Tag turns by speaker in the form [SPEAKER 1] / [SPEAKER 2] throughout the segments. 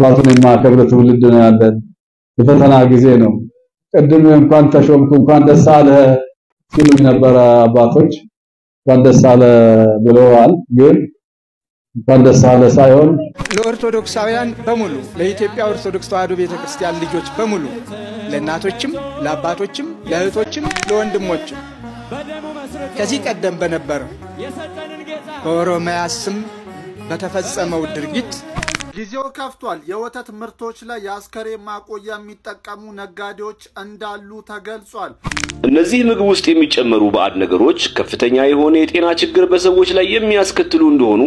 [SPEAKER 1] አባቱን የማከብር ትውልድ ነው ያለን የፈተና ጊዜ ነው ቀድም እንኳን ተሾምኩ እንኳን ደስ አለ ሲሉ ነበር አባቶች እንኳን ደስ አለ ብለዋል ግን እንኳን ደስ አለ ሳይሆን
[SPEAKER 2] ለኦርቶዶክሳውያን በሙሉ ለኢትዮጵያ ኦርቶዶክስ ተዋሕዶ ቤተክርስቲያን ልጆች በሙሉ ለእናቶችም ለአባቶችም ለእህቶችም ለወንድሞችም ከዚህ ቀደም በነበረው በኦሮሚያ ስም በተፈጸመው ድርጊት
[SPEAKER 3] ጊዜው ከፍቷል የወተት ምርቶች ላይ የአስከሬን ማቆያ የሚጠቀሙ ነጋዴዎች እንዳሉ ተገልጿል
[SPEAKER 4] እነዚህ ምግብ ውስጥ የሚጨመሩ ባዕድ ነገሮች ከፍተኛ የሆነ የጤና ችግር በሰዎች ላይ የሚያስከትሉ እንደሆኑ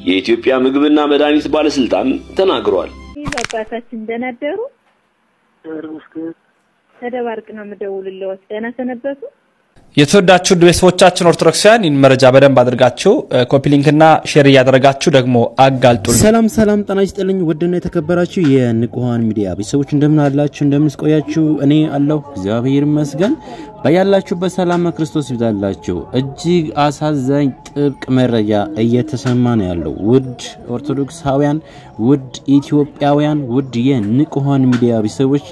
[SPEAKER 4] የኢትዮጵያ ምግብና መድኃኒት ባለስልጣን ተናግሯል
[SPEAKER 5] አባታችን እንደናደሩ ተደባርቅ ነው መደውልልዎት ደህና ሰነበቱ
[SPEAKER 6] የተወዳችሁ ቤተሰቦቻችን ኦርቶዶክሳውያን መረጃ በደንብ አድርጋችሁ ኮፒ ሊንክና ሼር ያደረጋችሁ ደግሞ አጋልጡልን
[SPEAKER 7] ሰላም ጤና ይስጥልኝ ውድና የተከበራችሁ የንቁሃን ሚዲያ ቤተሰቦች እንደምን አላችሁ እንደምስቆያችሁ እኔ አለሁ እግዚአብሔር ይመስገን በያላችሁበት ሰላም ክርስቶስ ይብዛላችሁ እጅግ አሳዛኝ ጥብቅ መረጃ እየተሰማ ነው ያለው ውድ ኦርቶዶክሳውያን ውድ ኢትዮጵያውያን ውድ የንቁሃን ሚዲያ ቤተሰቦች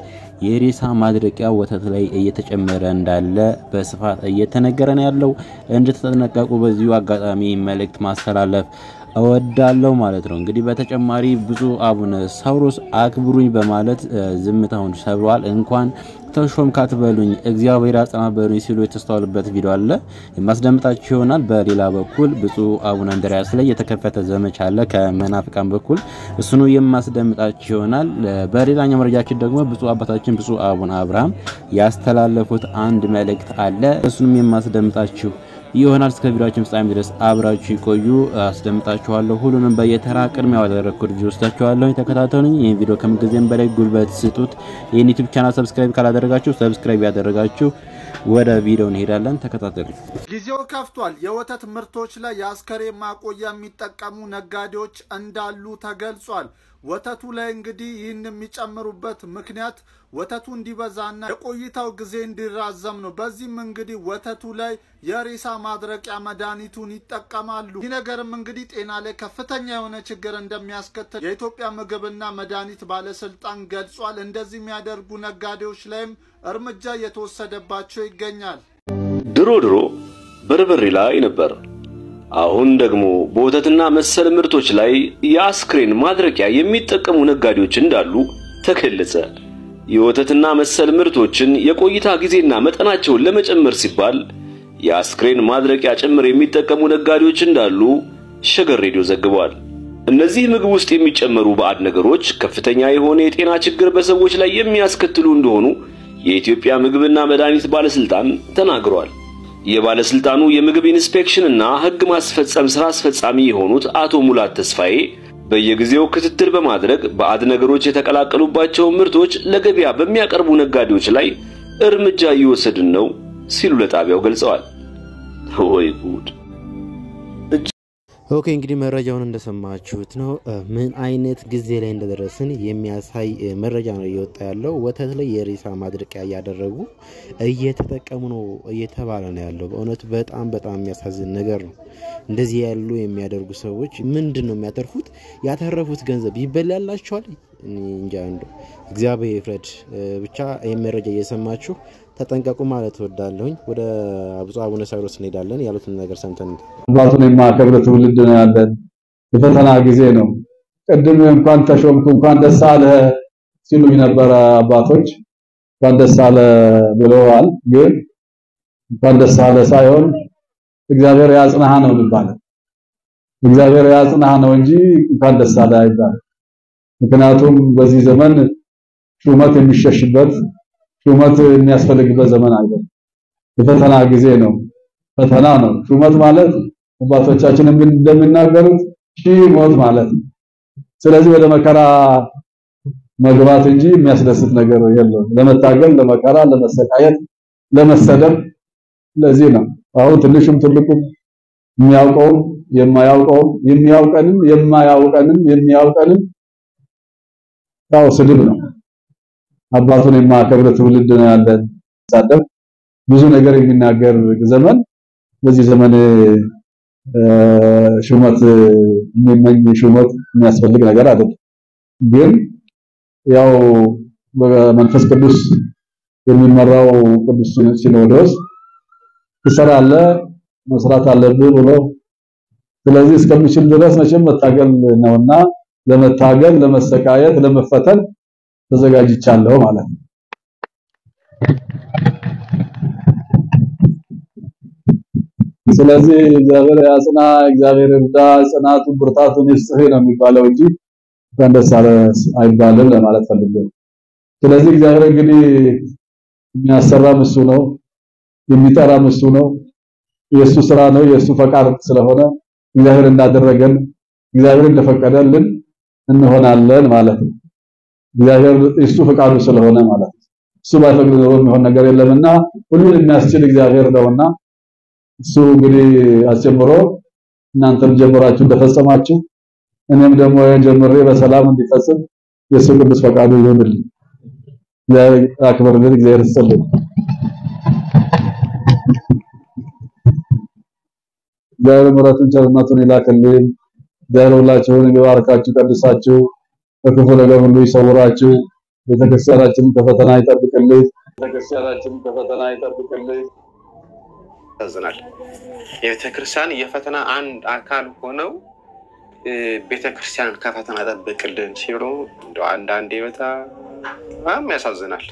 [SPEAKER 7] የሬሳ ማድረቂያ ወተት ላይ እየተጨመረ እንዳለ በስፋት እየተነገረ ነው ያለው እንድትጠነቀቁ በዚሁ አጋጣሚ መልእክት ማስተላለፍ እወዳለሁ ማለት ነው እንግዲህ በተጨማሪ ብዙ አቡነ ሳውሮስ አክብሩኝ በማለት ዝምታውን ሰብሯል እንኳን ተሾምካት በሉኝ እግዚአብሔር አጽናበሩኝ ሲሉ የተስተዋለበት ቪዲዮ አለ የማስደምጣችሁ ይሆናል በሌላ በኩል ብዙ አቡነ አንድሪያስ ላይ የተከፈተ ዘመቻ አለ ከመናፍቃን በኩል እሱኑ የማስደምጣችሁ ይሆናል በሌላኛው መረጃችን ደግሞ ብዙ አባታችን ብዙ አቡነ አብርሃም ያስተላለፉት አንድ መልእክት አለ እሱንም የማስደምጣችሁ ይሆናል እስከ ቪዲዮአችን ፍጻሜ ድረስ አብራችሁ ቆዩ አስደምጣችኋለሁ ሁሉንም በየተራ ቅድሚያ ወደረኩት ቪዲዮስታችኋለሁ ተከታተሉኝ ይሄን ቪዲዮ ከምንጊዜም በላይ ጉልበት ስጡት ይሄን ዩቲዩብ ቻናል ሰብስክራይብ ካላደረጋችሁ ሰብስክራይብ ያደረጋችሁ ወደ ቪዲዮ እንሄዳለን ተከታተሉ
[SPEAKER 3] ጊዜው ከፍቷል የወተት ምርቶች ላይ የአስከሬን ማቆያ የሚጠቀሙ ነጋዴዎች እንዳሉ ተገልጿል ወተቱ ላይ እንግዲህ ይህን የሚጨምሩበት ምክንያት ወተቱ እንዲበዛና የቆይታው ጊዜ እንዲራዘም ነው በዚህም እንግዲህ ወተቱ ላይ የሬሳ ማድረቂያ መድኃኒቱን ይጠቀማሉ ይህ ነገርም እንግዲህ ጤና ላይ ከፍተኛ የሆነ ችግር እንደሚያስከትል የኢትዮጵያ ምግብና መድኃኒት ባለስልጣን ገልጿል እንደዚህ የሚያደርጉ ነጋዴዎች ላይም እርምጃ የተወሰደባቸው ይገኛል
[SPEAKER 4] ድሮ በርበሬ ላይ ነበር አሁን ደግሞ በወተትና መሰል ምርቶች ላይ የአስክሬን ማድረቂያ የሚጠቀሙ ነጋዴዎች እንዳሉ ተከለጸ የወተትና መሰል ምርቶችን የቆይታ ጊዜና መጠናቸውን ለመጨመር ሲባል የአስክሬን ማድረቂያ ጭምር የሚጠቀሙ ነጋዴዎች እንዳሉ ሸገር ሬዲዮ ዘግቧል እነዚህ ምግብ ውስጥ የሚጨመሩ ባዕድ ነገሮች ከፍተኛ የሆነ የጤና ችግር በሰዎች ላይ የሚያስከትሉ እንደሆኑ የኢትዮጵያ ምግብና መድኃኒት ባለስልጣን ተናግሯል የባለስልጣኑ የምግብ ኢንስፔክሽንና ህግ ማስፈጸም ስራ አስፈጻሚ የሆኑት አቶ ሙላት ተስፋዬ በየጊዜው ክትትል በማድረግ ባዕድ ነገሮች የተቀላቀሉባቸው ምርቶች ለገበያ በሚያቀርቡ ነጋዴዎች ላይ እርምጃ እየወሰድን ነው ሲሉ ለጣቢያው ገልጸዋል ወይ ጉድ
[SPEAKER 7] ኦኬ እንግዲህ መረጃውን እንደሰማችሁት ነው ምን አይነት ጊዜ ላይ እንደደረስን የሚያሳይ መረጃ ነው እየወጣ ያለው ወተት ላይ የሬሳ ማድረቂያ ያደረጉ እየተጠቀሙ ነው እየተባለ ነው ያለው በእውነት በጣም የሚያሳዝን ነገር ነው እንደዚህ ያሉ የሚያደርጉ ሰዎች ምንድነው የሚያተርፉት ያተረፉት ገንዘብ ይበላላቸዋል እንጃ እንደው እግዚአብሔር ይፍረድ ብቻ የመረጃ እየሰማችሁ ተጠንቀቁ ማለት ወዳለሁኝ ወደ አቡነ ሳውሮስ እንሄዳለን ያሉትን ነገር ሰምተን
[SPEAKER 1] አባቱን የማከብር ትውልድ ነው ያለን የፈተና ጊዜ ነው ቀድም እንኳን ተሾምኩ እንኳን ደስ አለ ሲሉ ነበር አባቶች እንኳን ደስ አለ ብለዋል ግን እንኳን ደስ አለ ሳይሆን እግዚአብሔር ያጽናህ ነው ይባላል እግዚአብሔር ያጽናህ ነው እንጂ እንኳን ደስ አለ አይባልም ምክንያቱም በዚህ ዘመን ሹመት የሚሸሽበት ሹመት የሚያስፈልግበት ዘመን አይደለም የፈተና ጊዜ ነው ፈተና ነው ሹመት ማለት አባቶቻችን እንደሚናገሩት ሞት ማለት ስለዚህ ወደ መከራ መግባት እንጂ የሚያስደስት ነገር የለም ለመታገል ለመከራ ለመሰቃየት ለመሰደብ ለዚህ ነው አሁን ትንሽም ትልቁም የሚያውቀው የማያውቀው የሚያውቀንም የማያውቀንም ታው ስድብ ነው አባቱን የማከብር ትውልድ ነው ያለን ሳደብ ብዙ ነገር የሚናገር ዘመን በዚህ ዘመን ሹመት የሚመኝ ሹመት የሚያስፈልግ ነገር አይደለም ግን ያው በመንፈስ ቅዱስ የሚመራው ቅዱስ ሲኖዶስ ይሰራል መስራት አለብህ ብሎ ስለዚህ እስከምችል ድረስ መቼም መታገል ነውና ለመታገል ለመሰቃየት ለመፈተን ተዘጋጅቻለሁ ማለት ነው። ስለዚህ እግዚአብሔር ያጽና እግዚአብሔር እርዳ ጽናቱ ብርታቱን ይስጥህ ነው የሚባለው እንጂ እንደሳለ አይባልም ለማለት ፈልጌ። ስለዚህ እግዚአብሔር እንግዲህ የሚያሰራ እሱ ነው የሚጠራ እሱ ነው የሱ ስራ ነው የሱ ፈቃድ ስለሆነ እግዚአብሔር እንዳደረገን እግዚአብሔር እንደፈቀደልን እንሆናለን ማለት ነው። እግዚአብሔር እሱ ፈቃዱ ስለሆነ ማለት ነው። እሱ ባይፈቅድ ነው የሚሆን ነገር የለምና ሁሉን የሚያስችል እግዚአብሔር ነውና እሱ እንግዲህ አስጀምሮ እናንተም ጀምራችሁ እንደፈጸማችሁ እኔም ደግሞ ጀምሬ በሰላም እንዲፈጽም የሱ ቅዱስ ፈቃዱ ይሁንልኝ። እግዚአብሔር አክብርልን እግዚአብሔር ይስጥልን። እግዚአብሔር ምሕረቱን ቸርነቱን ይላክልን። እግዚአብሔር ሁላችሁን ይባርካችሁ ቀድሳችሁ ከክፉ ነገር ሁሉ ይሰውራችሁ። ቤተክርስቲያናችንን ከፈተና ይጠብቅልን።
[SPEAKER 8] ያዝናል። የቤተክርስቲያን የፈተና አንድ አካል ሆነው ቤተክርስቲያን ከፈተና ጠብቅልን ሲሉ እንደው አንዳንዴ በጣም ያሳዝናል።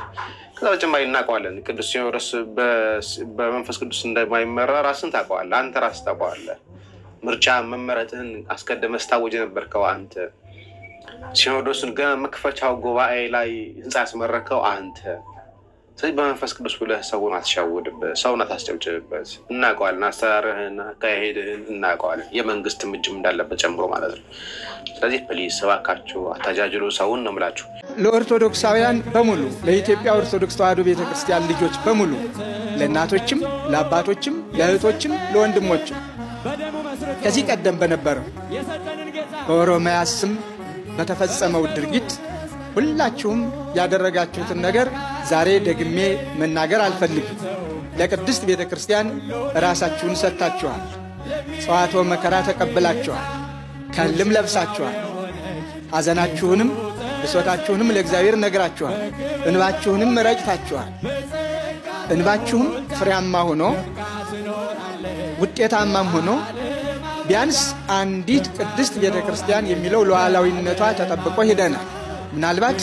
[SPEAKER 8] ከዛ በተጨማሪ እናውቀዋለን ቅዱስ ሲኖዶስ በመንፈስ ቅዱስ እንደማይመራ ራስን ታውቀዋለህ። አንተ ራስህ ታውቀዋለህ። ምርጫ መመረጥህን አስቀድመህ ስታወጅ ነበርከው አንተ። ሲኖዶስን ገና መክፈቻው ጉባኤ ላይ ህንጻ ያስመረከው አንተ። ስለዚህ በመንፈስ ቅዱስ ብለህ ሰውን አትሻውድበት፣ ሰውን አታስጨብጭብበት። እናውቀዋለን። አሰራርህን አካሄድህን እናውቀዋለን። የመንግስት ምጅም እንዳለበት ጨምሮ ማለት ነው። ስለዚህ ፕሊዝ እባካችሁ አታጃጅሉ ሰውን ነው የምላችሁ።
[SPEAKER 2] ለኦርቶዶክሳውያን በሙሉ ለኢትዮጵያ ኦርቶዶክስ ተዋሕዶ ቤተክርስቲያን ልጆች በሙሉ ለእናቶችም ለአባቶችም ለእህቶችም ለወንድሞችም ከዚህ ቀደም በነበረው በኦሮሚያ ስም በተፈጸመው ድርጊት ሁላችሁም ያደረጋችሁትን ነገር ዛሬ ደግሜ መናገር አልፈልግም። ለቅድስት ቤተክርስቲያን ራሳችሁን ሰጥታችኋል። ጸዋቶ መከራ ተቀበላችኋል። ከልም ለብሳችኋል። ሐዘናችሁንም ብሶታችሁንም ለእግዚአብሔር ነግራችኋል። እንባችሁንም ረጭታችኋል። እንባችሁም ፍሬያማ ሆኖ ውጤታማም ሆኖ ቢያንስ አንዲት ቅድስት ቤተክርስቲያን የሚለው ሉዓላዊነቷ ተጠብቆ ሄደናል። ምናልባት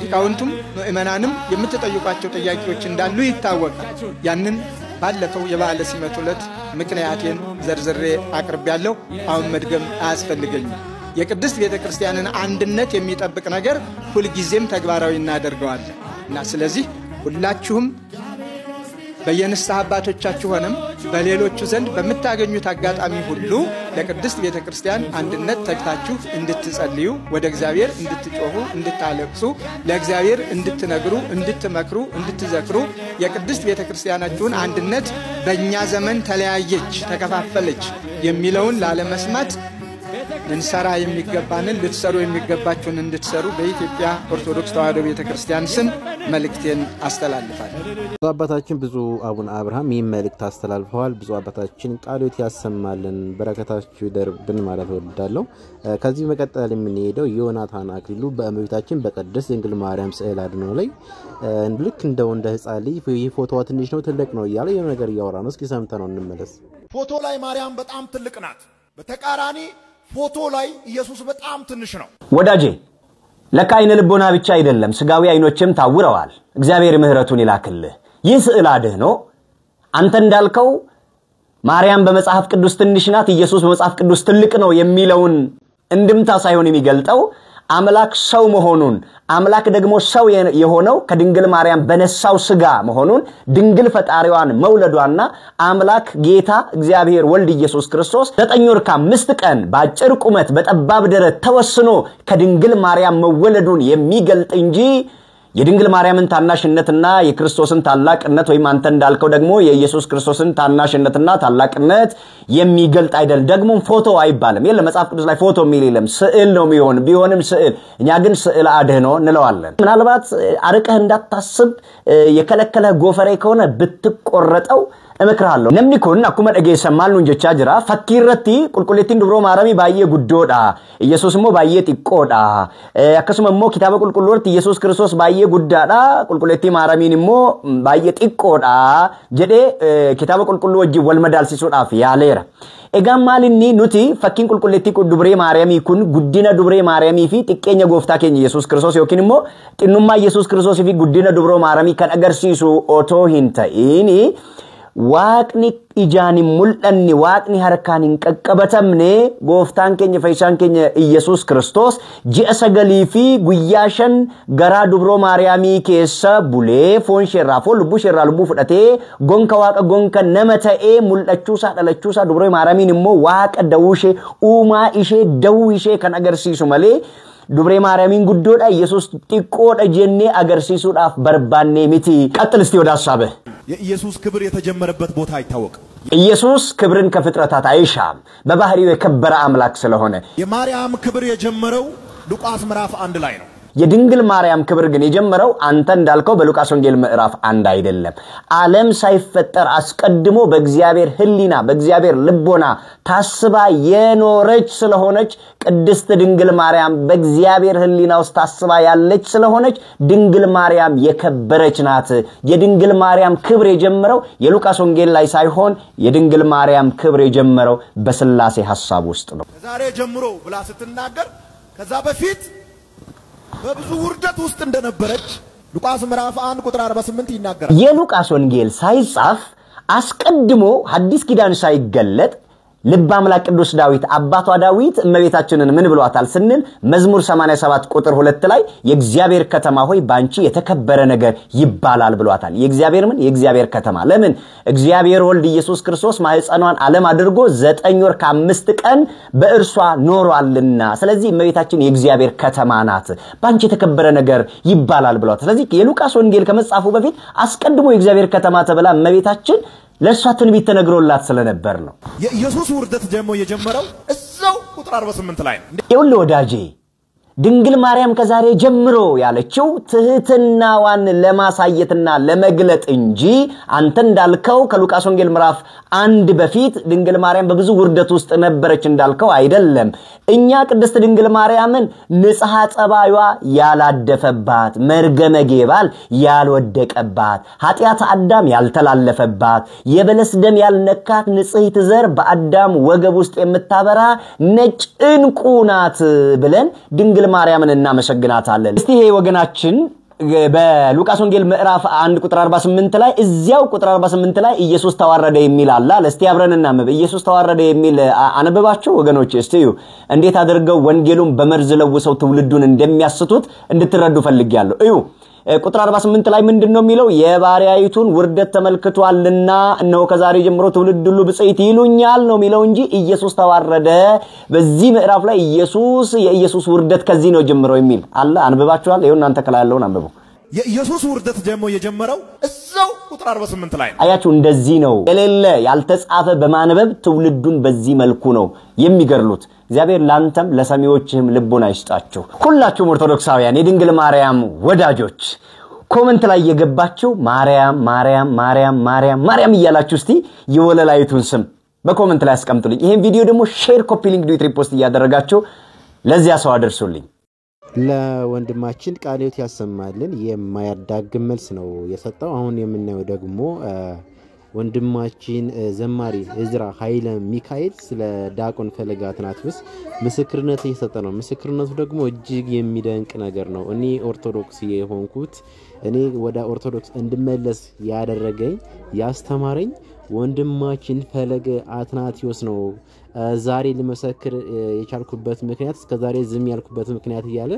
[SPEAKER 2] ሊቃውንቱም ምእመናንም የምትጠይቋቸው ጥያቄዎች እንዳሉ ይታወቃል። ያንን ባለፈው የበዓለ ሲመቱ ዕለት ምክንያቴን ዘርዝሬ አቅርቤያለሁ። አሁን መድገም አያስፈልገኝም። የቅድስት ቤተክርስቲያንን አንድነት የሚጠብቅ ነገር ሁልጊዜም ተግባራዊ እናደርገዋለን እና ስለዚህ ሁላችሁም በየንስሐ አባቶቻችሁ ሆነም በሌሎቹ ዘንድ በምታገኙት አጋጣሚ ሁሉ ለቅድስት ቤተክርስቲያን አንድነት ተግታችሁ እንድትጸልዩ፣ ወደ እግዚአብሔር እንድትጮሁ፣ እንድታለቅሱ፣ ለእግዚአብሔር እንድትነግሩ፣ እንድትመክሩ፣ እንድትዘክሩ የቅድስት ቤተክርስቲያናችሁን አንድነት በእኛ ዘመን ተለያየች፣ ተከፋፈለች የሚለውን ላለመስማት እንሰራ የሚገባንን ልትሰሩ የሚገባችሁን እንድትሰሩ በኢትዮጵያ ኦርቶዶክስ ተዋሕዶ ቤተክርስቲያን ስም መልእክቴን አስተላልፋለሁ።
[SPEAKER 7] አባታችን ብዙ አቡነ አብርሃም ይህን መልእክት አስተላልፈዋል። ብዙ አባታችን ቃሎት ያሰማልን በረከታችሁ ይደርብን ማለት እወዳለሁ። ከዚህ መቀጠል የምንሄደው ዮናታን አክሊሉ በእመቤታችን በቅድስት ድንግል ማርያም ስዕል አድኖ ላይ ልክ እንደ ሕፃን ልጅ ይህ ፎቶዋ ትንሽ ነው ትልቅ ነው እያለ የሆነ ነገር እያወራ ነው። እስኪ ሰምተነው እንመለስ።
[SPEAKER 9] ፎቶ ላይ ማርያም በጣም ትልቅ ናት። በተቃራኒ ፎቶ ላይ ኢየሱስ በጣም ትንሽ ነው።
[SPEAKER 10] ወዳጄ ለካ አይነ ልቦና ብቻ አይደለም ስጋዊ አይኖችም ታውረዋል። እግዚአብሔር ምህረቱን ይላክልህ። ይህ ስዕል አድህኖ አንተ እንዳልከው ማርያም በመጽሐፍ ቅዱስ ትንሽ ናት፣ ኢየሱስ በመጽሐፍ ቅዱስ ትልቅ ነው የሚለውን እንድምታ ሳይሆን የሚገልጠው አምላክ ሰው መሆኑን አምላክ ደግሞ ሰው የሆነው ከድንግል ማርያም በነሳው ስጋ መሆኑን ድንግል ፈጣሪዋን መውለዷና አምላክ ጌታ እግዚአብሔር ወልድ ኢየሱስ ክርስቶስ 9 ወር ከ5 ቀን በአጭር ቁመት በጠባብ ደረት ተወስኖ ከድንግል ማርያም መወለዱን የሚገልጥ እንጂ የድንግል ማርያምን ታናሽነትና የክርስቶስን ታላቅነት ወይም አንተ እንዳልከው ደግሞ የኢየሱስ ክርስቶስን ታናሽነትና ታላቅነት የሚገልጥ አይደል። ደግሞ ፎቶ አይባልም። የለም መጽሐፍ ቅዱስ ላይ ፎቶ የሚል የለም። ስዕል ነው ቢሆንም ስዕል። እኛ ግን ስዕል አድህኖ እንለዋለን። ምናልባት አርቀህ እንዳታስብ የከለከለ ጎፈሬ ከሆነ ብትቆረጠው እመክራለሁ namni kun akkuma dhageessan nuun jechaa jira fakkii irratti qulqulleettiin dubroo maaramii baay'ee guddoodha Yesuus immoo baay'ee xiqqoodha akkasuma immoo kitaaba qulqulluutti Yesuus Kiristoos baay'ee guddaadha qulqulleettii maaramiin immoo baay'ee xiqqoodha jedhee kitaaba qulqulluu wajjin wal madaalsisuudhaaf yaaleera egaan maalinni nuti fakkiin qulqulleettii dubree maaramii kun guddina dubree maaramii fi xiqqeenya gooftaa keenya Yesuus Kiristoos yookiin immoo xinnummaa Yesuus Kiristoos fi guddina dubroo maaramii kan agarsiisu otoo hin ta'in waaqni ijaan hin mul'anne waaqni harkaan hin qaqqabatamne gooftaan keenya fayyisaan keenya Yesuus Kiristoos ji'a 9 fi guyyaa 5 garaa dubroo maariyaamii keessa bulee foon sheerraa foon lubbuu sheerraa lubbuu fudhatee gonka waaqa gonka nama ta'ee mul'achuusaa dhalachuusaa dubroo maariyaamiin immoo waaqa dawuu ishee uumaa ishee dawuu ishee kan agarsiisu malee dubree maariyaamiin guddoodha Yesuus xiqqoodha jennee agarsiisuudhaaf barbaannee miti ቀጥል እስቲ ወደ ሐሳብ
[SPEAKER 9] የኢየሱስ ክብር የተጀመረበት ቦታ አይታወቅም
[SPEAKER 10] ኢየሱስ ክብርን ከፍጥረታት አይሻም በባህሪው የከበረ አምላክ ስለሆነ
[SPEAKER 9] የማርያም ክብር የጀመረው ሉቃስ ምዕራፍ 1 ላይ ነው
[SPEAKER 10] የድንግል ማርያም ክብር ግን የጀመረው አንተ እንዳልከው በሉቃስ ወንጌል ምዕራፍ 1 አይደለም ዓለም ሳይፈጠር አስቀድሞ በእግዚአብሔር ህሊና በእግዚአብሔር ልቦና ታስባ የኖረች ስለሆነች ቅድስት ድንግል ማርያም በእግዚአብሔር ህሊና ውስጥ ታስባ ያለች ስለሆነች ድንግል ማርያም የከበረች ናት የድንግል ማርያም ክብር የጀመረው የሉቃስ ወንጌል ላይ ሳይሆን የድንግል ማርያም ክብር የጀመረው በስላሴ ሐሳብ ውስጥ ነው
[SPEAKER 9] ዛሬ ጀምሮ ብላ ስትናገር ከዛ በፊት በብዙ ውርደት ውስጥ እንደነበረች ሉቃስ ምዕራፍ 1 ቁጥር 48 ይናገራል
[SPEAKER 10] የሉቃስ ወንጌል ሳይጻፍ አስቀድሞ ሐዲስ ኪዳን ሳይገለጥ ልብ አምላክ ቅዱስ ዳዊት አባቷ ዳዊት እመቤታችንን ምን ብሏታል ስንል መዝሙር 87 ቁጥር 2 ላይ የእግዚአብሔር ከተማ ሆይ ባንቺ የተከበረ ነገር ይባላል ብሏታል የእግዚአብሔር ምን የእግዚአብሔር ከተማ ለምን እግዚአብሔር ወልድ ኢየሱስ ክርስቶስ ማህፀኗን ዓለም አድርጎ 9 ወር ከ5 ቀን በእርሷ ኖሯልና ስለዚህ እመቤታችን የእግዚአብሔር ከተማ ናት ባንቺ የተከበረ ነገር ይባላል ብሏታል ስለዚህ የሉቃስ ወንጌል ከመጻፉ በፊት አስቀድሞ የእግዚአብሔር ከተማ ተብላ እመቤታችን ለሷ ትንቢት ተነግሮላት ስለነበር ነው
[SPEAKER 9] የኢየሱስ ውርደት ደግሞ የጀመረው እዛው ቁጥር 48 ላይ ነው
[SPEAKER 10] ይሁን ወዳጄ ድንግል ማርያም ከዛሬ ጀምሮ ያለችው ትህትናዋን ለማሳየትና ለመግለጥ እንጂ አንተ እንዳልከው ከሉቃስ ወንጌል ምዕራፍ 1 በፊት ድንግል ማርያም በብዙ ውርደት ውስጥ ነበረች እንዳልከው አይደለም እኛ ቅድስት ድንግል ማርያምን ንጽሐ ጸባይዋ ያላደፈባት መርገመ ጌባል ያልወደቀባት ኃጢአት አዳም ያልተላለፈባት የበለስ ደም ያልነካት ንጽሕት ዘር በአዳም ወገብ ውስጥ የምታበራ ነጭ ዕንቁ ናት ብለን ድንግል ማርያምን እናመሰግናታለን እስቲ ይሄ ወገናችን በሉቃስ ወንጌል ምዕራፍ 1 ቁጥር 48 ላይ እዚያው ቁጥር 48 ላይ ኢየሱስ ተዋረደ የሚል አለ ለስቲ አብረንና እናንብብ ኢየሱስ ተዋረደ የሚል አነበባችሁ ወገኖች እስቲ እንዴት አድርገው ወንጌሉን በመርዝ ለውሰው ትውልዱን እንደሚያስቱት እንድትረዱ ፈልጊያለሁ እዩ ቁጥር 48 ላይ ምንድነው የሚለው የባሪያይቱን ውርደት ተመልክቷልና ነው ከዛሬ ጀምሮ ትውልድ ሁሉ ብጽይት ይሉኛል ነው የሚለው እንጂ ኢየሱስ ተዋረደ በዚህ ምዕራፍ ላይ የኢየሱስ ውርደት ከዚህ ነው ጀምሮ የሚል አለ አንብባችኋል ይሁን እናንተ ከላለው አንብቡ
[SPEAKER 9] የኢየሱስ ውርደት ደግሞ የጀመረው እዛው ቁጥር 48 ላይ
[SPEAKER 10] አያችሁ እንደዚህ ነው የሌለ ያልተጻፈ በማንበብ ትውልዱን በዚህ መልኩ ነው የሚገርሉት እግዚአብሔር ላንተም ለሰሚዎችህም ልቦና ይስጣችሁ ሁላችሁም ኦርቶዶክሳውያን የድንግል ማርያም ወዳጆች ኮሜንት ላይ የገባችሁ ማርያም ማርያም ማርያም ማርያም ማርያም እያላችሁ እስቲ የወለላይቱን ስም በኮሜንት ላይ አስቀምጡልኝ ይሄን ቪዲዮ ደግሞ ሼር ኮፒ ሊንክ ዱት ሪፖስት እያደረጋችሁ ለዚያ ሰው አድርሱልኝ
[SPEAKER 7] ለወንድማችን ቃልዮት ያሰማልን የማያዳግም መልስ ነው የሰጠው አሁን የምናየው ደግሞ ወንድማችን ዘማሪ እዝራ ኃይለ ሚካኤል ስለ ዳቆን ፈለገ አትናቴዎስ ምስክርነት እየሰጠ ነው ምስክርነቱ ደግሞ እጅግ የሚደንቅ ነገር ነው እኔ ኦርቶዶክስ የሆንኩት እኔ ወደ ኦርቶዶክስ እንድመለስ ያደረገኝ ያስተማረኝ ወንድማችን ፈለገ አትናቴዎስ ነው ዛሬ ለመሰክር የቻልኩበት ምክንያት እስከዛሬ ዝም ያልኩበት ምክንያት ይያለ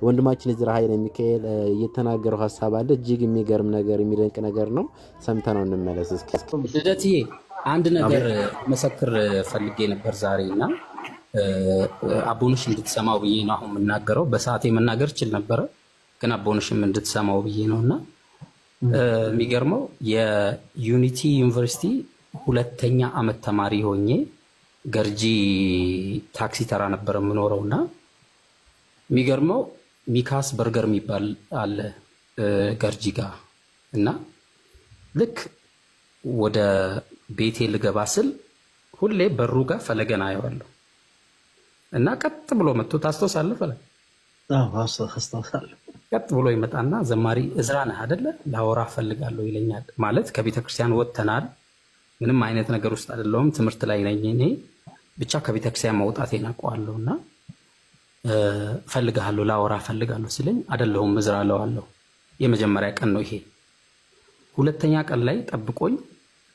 [SPEAKER 7] ወንድማችን እዝራ ኃይለ ሚካኤል የተናገረው ሐሳብ አለ እጅግ የሚገርም ነገር የሚደንቅ ነገር ነው ሰምተናው እንመለስ እስኪ
[SPEAKER 11] ልደትዬ አንድ ነገር መሰክር ፈልጌ ነበር ዛሬና አቦንሽ እንድትሰማው ብዬ ነው አሁን መናገረው በሰዓቴ መናገር ይችላል ነበር ግን አቦንሽም እንድትሰማው ብዬ ነውና የሚገርመው የዩኒቲ ዩኒቨርሲቲ ሁለተኛ አመት ተማሪ ሆኜ ገርጂ ታክሲ ተራ ነበር የምኖረውና የሚገርመው ሚካስ በርገር የሚባል አለ ገርጂ ጋር እና ልክ ወደ ቤቴ ልገባ ስል ሁሌ በሩ ጋር ፈለገን አየዋለሁ እና ቀጥ ብሎ መጥቶ ታስታውሳለህ? ፈለገ
[SPEAKER 12] አስታውሳለሁ።
[SPEAKER 11] ቀጥ ብሎ ይመጣና ዘማሪ እዝራ ነህ አይደለ? ላወራ ፈልጋለሁ ይለኛል። ማለት ከቤተክርስቲያን ወጥተናል፣ ምንም አይነት ነገር ውስጥ አይደለሁም፣ ትምህርት ላይ ነኝ እኔ ብቻ ከቤተክርስቲያን መውጣቴን አውቀዋለሁና ፈልጋለሁ፣ ላወራ ፈልጋለሁ ሲለኝ አይደለሁም እዝራ እለዋለሁ። የመጀመሪያ ቀን ነው ይሄ። ሁለተኛ ቀን ላይ ጠብቆኝ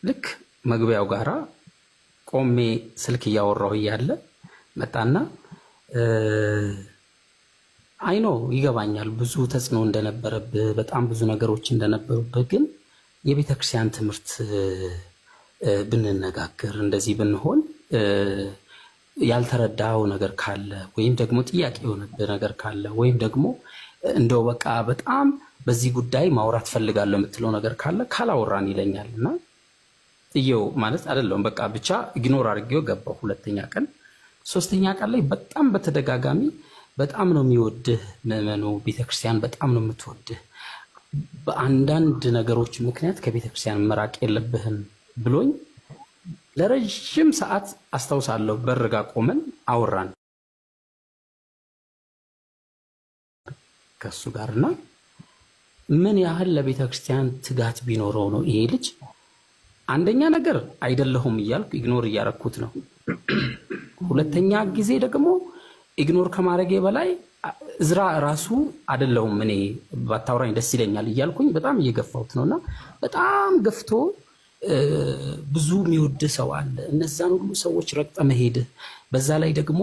[SPEAKER 11] ልክ መግቢያው ጋራ ቆሜ ስልክ እያወራሁ እያለ መጣና አይኖ ይገባኛል ብዙ ተጽዕኖ እንደነበረብህ በጣም ብዙ ነገሮች እንደነበሩብህ፣ ግን የቤተክርስቲያን ትምህርት ብንነጋገር እንደዚህ ብንሆን ያልተረዳው ነገር ካለ ወይም ደግሞ ጥያቄ የሆነብህ ነገር ካለ ወይም ደግሞ እንደው በቃ በጣም በዚህ ጉዳይ ማውራት ፈልጋለሁ የምትለው ነገር ካለ ካላወራን ይለኛልና ጥየው ማለት አይደለም በቃ ብቻ ኢግኖር አድርጌው ገባው። ሁለተኛ ቀን ሶስተኛ ቀን ላይ በጣም በተደጋጋሚ በጣም ነው የሚወድህ ምዕመኑ፣ ቤተክርስቲያን በጣም ነው የምትወድህ፣ በአንዳንድ ነገሮች ምክንያት ከቤተክርስቲያን መራቅ የለብህም ብሎኝ ለረጅም ሰዓት አስታውሳለሁ። በርጋ ቆመን አወራን ከሱ ጋርና ምን ያህል ለቤተክርስቲያን ትጋት ቢኖረው ነው ይሄ ልጅ አንደኛ ነገር አይደለሁም እያልኩ ኢግኖር እያረኩት ነው። ሁለተኛ ጊዜ ደግሞ ኢግኖር ከማድረጌ በላይ እዝራ ራሱ አይደለሁም እኔ ባታወራኝ ደስ ይለኛል እያልኩኝ በጣም እየገፋሁት ነውና በጣም ገፍቶ ብዙ የሚወድ ሰው አለ። እነዛን ሁሉ ሰዎች ረግጠ መሄድ በዛ ላይ ደግሞ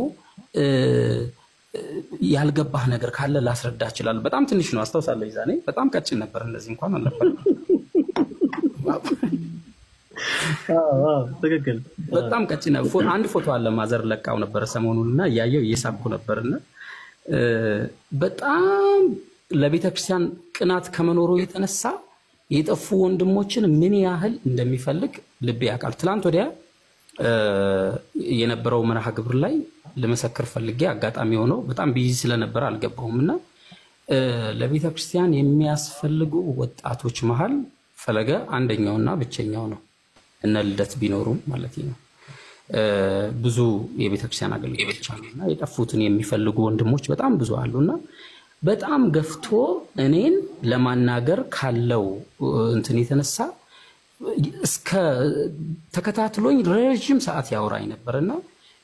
[SPEAKER 11] ያልገባህ ነገር ካለ ላስረዳ ይችላል። በጣም ትንሽ ነው አስተውሳለሁ። ይዛኔ በጣም ቀጭን ነበር፣ እንደዚህ እንኳን አልነበር።
[SPEAKER 12] ትክክል።
[SPEAKER 11] በጣም ቀጭን ነው። አንድ ፎቶ አለ ማዘር ለቃው ነበር ሰሞኑንና ያየው እየሳብኩ ነበርና በጣም ለቤተክርስቲያን ቅናት ከመኖሩ የተነሳ የጠፉ ወንድሞችን ምን ያህል እንደሚፈልግ ልብ ያውቃል። ትላንት ወዲያ የነበረው መርሃ ግብር ላይ ለመሰከር ፈልጌ አጋጣሚ ሆኖ በጣም ቢዚ ስለነበር አልገባሁምና ለቤተክርስቲያን የሚያስፈልጉ ወጣቶች መሃል ፈለገ አንደኛውና ብቸኛው ነው። እነ ልደት ቢኖሩም ማለት ነው። ብዙ የቤተክርስቲያን አገልጋዮች አሉና የጠፉትን የሚፈልጉ ወንድሞች በጣም ብዙ አሉና በጣም ገፍቶ እኔን ለማናገር ካለው እንትን የተነሳ እስከ ተከታትሎኝ ረጅም ሰዓት ያወራኝ ነበርና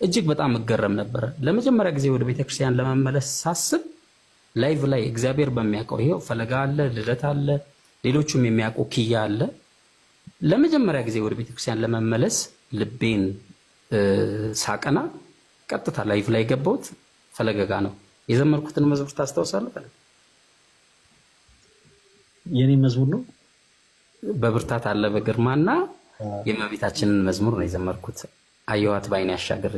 [SPEAKER 11] እጅግ በጣም እገረም ነበር። ለመጀመሪያ ጊዜ ወደ ቤተክርስቲያን ለመመለስ ሳስብ ላይቭ ላይ እግዚአብሔር በሚያውቀው ይሄው ፈለጋ አለ፣ ልደት አለ፣ ሌሎቹም የሚያውቁ ኪያ አለ። ለመጀመሪያ ጊዜ ወደ ቤተክርስቲያን ለመመለስ ልቤን ሳቀና ቀጥታ ላይቭ ላይ ገባሁት ፈለገ ጋር ነው የዘመርኩትን መዝሙር ታስታውሳለህ?
[SPEAKER 12] የኔ መዝሙር ነው
[SPEAKER 11] በብርታት አለ በግርማና የእመቤታችንን መዝሙር ነው የዘመርኩት። አየዋት ባይኔ አሻግሬ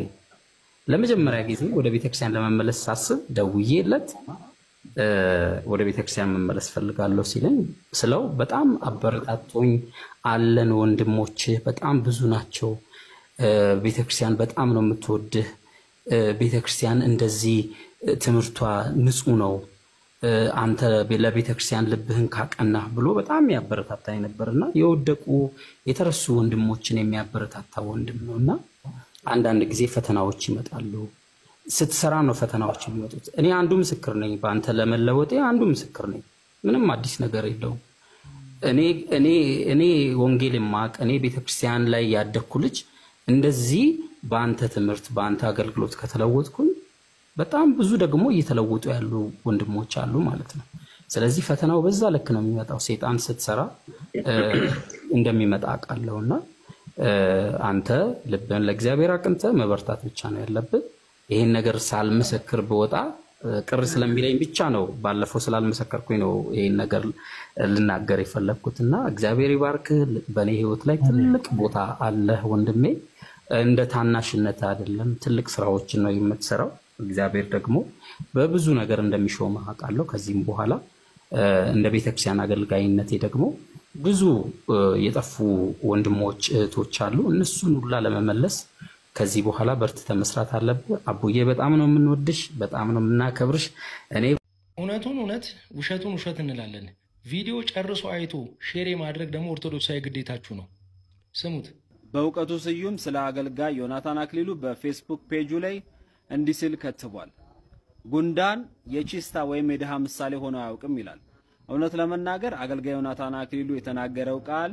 [SPEAKER 11] ለመጀመሪያ ጊዜ ወደ ቤተክርስቲያን ለመመለስ ሳስብ ደውዬለት ወደ ቤተክርስቲያን መመለስ ፈልጋለሁ ሲለኝ ስለው በጣም አበረታቶኝ አለን ወንድሞች በጣም ብዙ ናቸው፣ ቤተክርስቲያን በጣም ነው የምትወድህ፣ ቤተክርስቲያን እንደዚህ ትምህርቷ ንጹህ ነው፣ አንተ ለቤተክርስቲያን ልብህን ካቀናህ ብሎ በጣም ያበረታታኝ ነበርና የወደቁ የተረሱ ወንድሞችን የሚያበረታታ ወንድም ነውና አንዳንድ ጊዜ ፈተናዎች ይመጣሉ። ስትሰራ ነው ፈተናዎች የሚመጡት። እኔ አንዱ ምስክር ነኝ፣ በአንተ ለመለወጤ አንዱ ምስክር ነኝ። ምንም አዲስ ነገር የለውም። እኔ ወንጌል የማቅ እኔ ቤተክርስቲያን ላይ ያደኩ ልጅ እንደዚህ በአንተ ትምህርት በአንተ አገልግሎት ከተለወጥኩኝ በጣም ብዙ ደግሞ እየተለወጡ ያሉ ወንድሞች አሉ ማለት ነው። ስለዚህ ፈተናው በዛ ልክ ነው የሚመጣው። ሰይጣን ስትሰራ እንደሚመጣ አውቃለሁና አንተ ልብን ለእግዚአብሔር አቅንተ መበርታት ብቻ ነው ያለብህ። ይሄን ነገር ሳልመሰክር በወጣ ቅር ስለሚለኝ ብቻ ነው ባለፈው ስላልመሰከርኩኝ ነው ይሄን ነገር ልናገር የፈለኩትና እግዚአብሔር ይባርክ። በኔ ህይወት ላይ ትልቅ ቦታ አለ ወንድሜ። እንደ ታናሽነት አይደለም፣ ትልቅ ስራዎችን ነው የምትሰራው። እግዚአብሔር ደግሞ በብዙ ነገር እንደሚሾም አውቃለሁ። ከዚህም በኋላ እንደ ቤተክርስቲያን አገልጋይነቴ ደግሞ ብዙ የጠፉ ወንድሞች እህቶች አሉ። እነሱን ሁላ ለመመለስ ከዚህ በኋላ በርትተ መስራት አለብህ። አቡዬ በጣም ነው የምንወድሽ፣ በጣም ነው የምናከብርሽ። እኔ
[SPEAKER 13] እውነቱን እውነት ውሸቱን ውሸት እንላለን። ቪዲዮ ጨርሶ አይቶ ሼር ማድረግ ደግሞ ኦርቶዶክሳዊ ግዴታችሁ ነው። ስሙት።
[SPEAKER 14] በእውቀቱ ስዩም ስለ አገልጋይ ዮናታን አክሊሉ በፌስቡክ ፔጁ ላይ እንዲህ ሲል ከትቧል። ጉንዳን የቺስታ ወይም የድሃ ምሳሌ ሆኖ አያውቅም ይላል። እውነት ለመናገር አገልጋይ ዮናታን አክሊሉ የተናገረው ቃል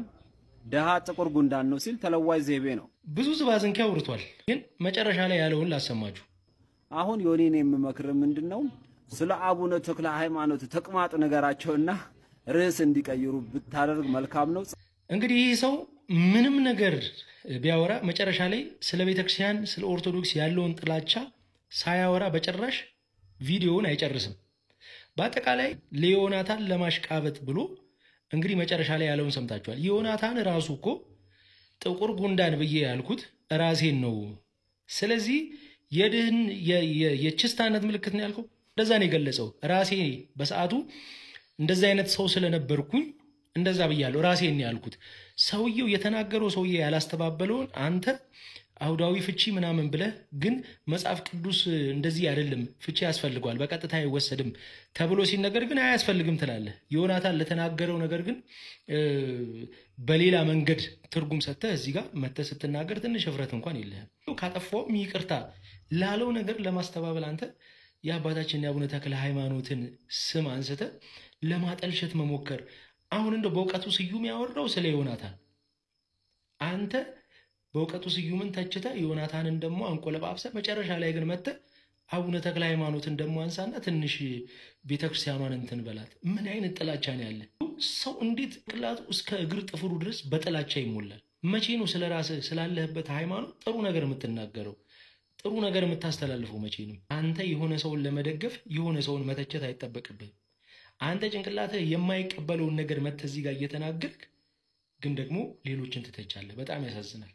[SPEAKER 14] ድሃ ጥቁር ጉንዳን ነው ሲል ተለዋጭ ዘይቤ ነው።
[SPEAKER 13] ብዙ ዝባዝንኪ አውርቷል፣ ግን መጨረሻ ላይ ያለውን ላሰማችሁ።
[SPEAKER 14] አሁን ዮኒን የምመክር ምንድነው ስለ አቡነ ተክለ ሃይማኖት ተቅማጥ ነገራቸውና ርዕስ እንዲቀይሩ ብታደርግ መልካም ነው።
[SPEAKER 13] እንግዲህ ይህ ሰው ምንም ነገር ቢያወራ መጨረሻ ላይ ስለ ቤተክርስቲያን ስለ ኦርቶዶክስ ያለውን ጥላቻ ሳያወራ በጭራሽ ቪዲዮውን አይጨርስም። በአጠቃላይ ለዮናታን ለማሽቃበጥ ብሎ እንግዲህ መጨረሻ ላይ ያለውን ሰምታችኋል። ዮናታን ራሱ እኮ ጥቁር ጉንዳን ብዬ ያልኩት ራሴን ነው። ስለዚህ የድህን የችስታነት ምልክት ነው ያልከው እንደዛ ነው የገለጸው። ራሴ በሰዓቱ እንደዛ አይነት ሰው ስለነበርኩኝ እንደዛ ብያለሁ፣ ራሴን ነው ያልኩት። ሰውየው የተናገረው ሰውዬ ያላስተባበለውን አንተ አውዳዊ ፍቺ ምናምን ብለህ ግን መጽሐፍ ቅዱስ እንደዚህ አይደለም ፍቺ ያስፈልገዋል በቀጥታ አይወሰድም ተብሎ ሲነገር ግን አያስፈልግም ትላለህ። ዮናታን ለተናገረው ነገር ግን በሌላ መንገድ ትርጉም ሰጥተህ እዚህ ጋር መተህ ስትናገር ትንሽ እፍረት እንኳን የለህም። ካጠፋውም ይቅርታ ላለው ነገር ለማስተባበል አንተ የአባታችን የአቡነ ተክለ ሃይማኖትን ስም አንስተህ ለማጠልሸት መሞከር። አሁን እንደው በእውቀቱ ስዩም ያወራው ስለ ዮናታን አንተ በእውቀቱ ስዩምን ተችተህ ዮናታንን ደግሞ አንቆለጳጵሰህ መጨረሻ ላይ ግን መጥተህ አቡነ ተክለ ሃይማኖትን ደግሞ አንሳና ትንሽ ቤተክርስቲያኗን እንትን በላት። ምን አይነት ጥላቻ ነው ያለ ሰው? እንዴት ቅላቱ እስከ እግር ጥፍሩ ድረስ በጥላቻ ይሞላል? መቼ ነው ስለ ራስህ ስላለህበት ሃይማኖት ጥሩ ነገር የምትናገረው? ጥሩ ነገር የምታስተላልፈው መቼ ነው? አንተ የሆነ ሰውን ለመደገፍ የሆነ ሰውን መተቸት አይጠበቅብህ። አንተ ጭንቅላትህ የማይቀበለውን ነገር መተህ እዚህ ጋር እየተናገርክ ግን ደግሞ ሌሎችን ትተቻለህ። በጣም ያሳዝናል።